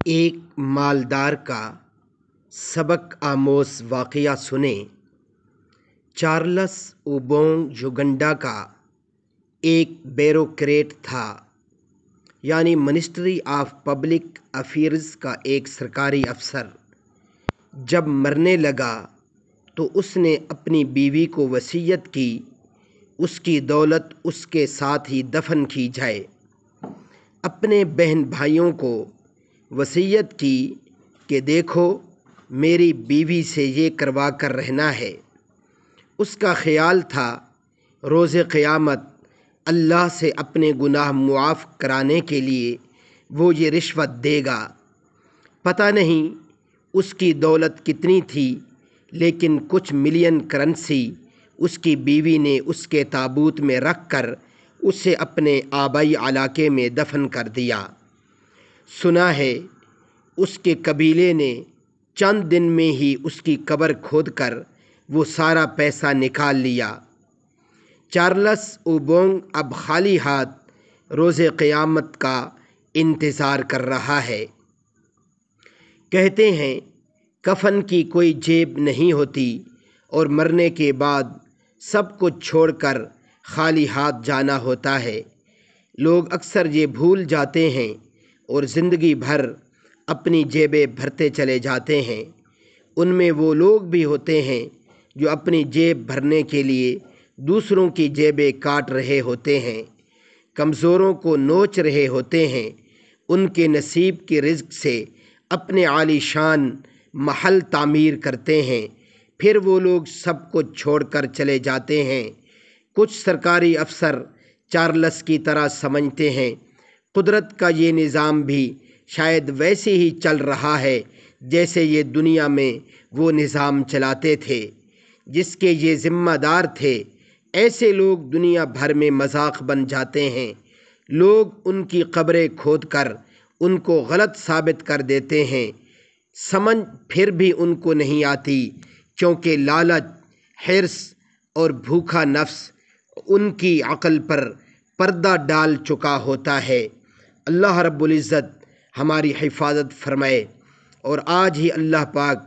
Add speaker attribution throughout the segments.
Speaker 1: ایک مالدار کا سبق آموز واقعہ سنیں۔ چارلس اوبونگ یوگنڈا کا ایک بیوروکریٹ تھا، یعنی منسٹری آف پبلک افیئرز کا ایک سرکاری افسر۔ جب مرنے لگا تو اس نے اپنی بیوی کو وصیت کی اس کی دولت اس کے ساتھ ہی دفن کی جائے۔ اپنے بہن بھائیوں کو وصیت کی کہ دیکھو میری بیوی سے یہ کروا کر رہنا ہے۔ اس کا خیال تھا روز قیامت اللہ سے اپنے گناہ معاف کرانے کے لیے وہ یہ رشوت دے گا۔ پتہ نہیں اس کی دولت کتنی تھی، لیکن کچھ ملین کرنسی اس کی بیوی نے اس کے تابوت میں رکھ کر اسے اپنے آبائی علاقے میں دفن کر دیا۔ سنا ہے اس کے قبیلے نے چند دن میں ہی اس کی قبر کھود کر وہ سارا پیسہ نکال لیا۔ چارلس اوبونگ اب خالی ہاتھ روز قیامت کا انتظار کر رہا ہے۔ کہتے ہیں کفن کی کوئی جیب نہیں ہوتی اور مرنے کے بعد سب کچھ چھوڑ کر خالی ہاتھ جانا ہوتا ہے۔ لوگ اکثر یہ بھول جاتے ہیں اور زندگی بھر اپنی جیبیں بھرتے چلے جاتے ہیں۔ ان میں وہ لوگ بھی ہوتے ہیں جو اپنی جیب بھرنے کے لیے دوسروں کی جیبیں کاٹ رہے ہوتے ہیں، کمزوروں کو نوچ رہے ہوتے ہیں، ان کے نصیب کے رزق سے اپنے عالی شان محل تعمیر کرتے ہیں، پھر وہ لوگ سب کچھ چھوڑ کر چلے جاتے ہیں۔ کچھ سرکاری افسر چارلس کی طرح سمجھتے ہیں قدرت کا یہ نظام بھی شاید ویسے ہی چل رہا ہے جیسے یہ دنیا میں وہ نظام چلاتے تھے جس کے یہ ذمہ دار تھے۔ ایسے لوگ دنیا بھر میں مذاق بن جاتے ہیں۔ لوگ ان کی قبریں کھود کر ان کو غلط ثابت کر دیتے ہیں۔ سمجھ پھر بھی ان کو نہیں آتی، کیونکہ لالچ، حرص اور بھوکا نفس ان کی عقل پر پردہ ڈال چکا ہوتا ہے۔ اللہ رب العزت ہماری حفاظت فرمائے، اور آج ہی اللہ پاک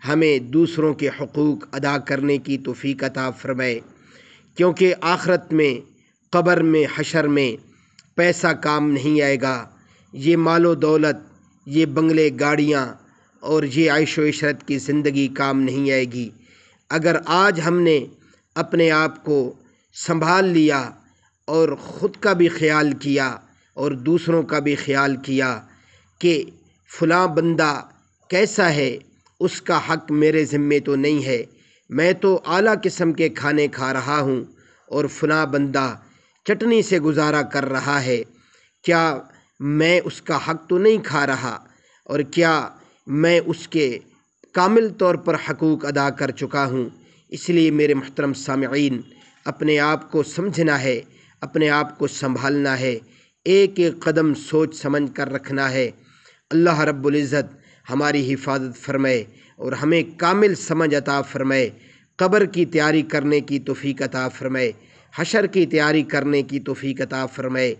Speaker 1: ہمیں دوسروں کے حقوق ادا کرنے کی توفیق عطا فرمائے، کیونکہ آخرت میں، قبر میں، حشر میں پیسہ کام نہیں آئے گا۔ یہ مال و دولت، یہ بنگلے گاڑیاں اور یہ عیش و عشرت کی زندگی کام نہیں آئے گی۔ اگر آج ہم نے اپنے آپ کو سنبھال لیا اور خود کا بھی خیال کیا اور دوسروں کا بھی خیال کیا کہ فلاں بندہ کیسا ہے، اس کا حق میرے ذمے تو نہیں ہے، میں تو اعلیٰ قسم کے کھانے کھا رہا ہوں اور فلاں بندہ چٹنی سے گزارا کر رہا ہے، کیا میں اس کا حق تو نہیں کھا رہا، اور کیا میں اس کے کامل طور پر حقوق ادا کر چکا ہوں؟ اس لیے میرے محترم سامعین، اپنے آپ کو سمجھنا ہے، اپنے آپ کو سنبھالنا ہے، ایک ایک قدم سوچ سمجھ کر رکھنا ہے۔ اللہ رب العزت ہماری حفاظت فرمائے اور ہمیں کامل سمجھ عطا فرمائے، قبر کی تیاری کرنے کی توفیق عطا فرمائے، حشر کی تیاری کرنے کی توفیق عطا فرمائے،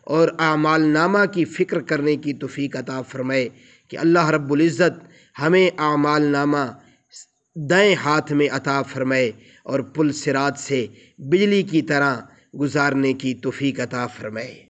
Speaker 1: اور اعمال نامہ کی فکر کرنے کی توفیق عطا فرمائے کہ اللہ رب العزت ہمیں اعمال نامہ دائیں ہاتھ میں عطا فرمائے اور پل صراط سے بجلی کی طرح گزارنے کی توفیق عطا فرمائے۔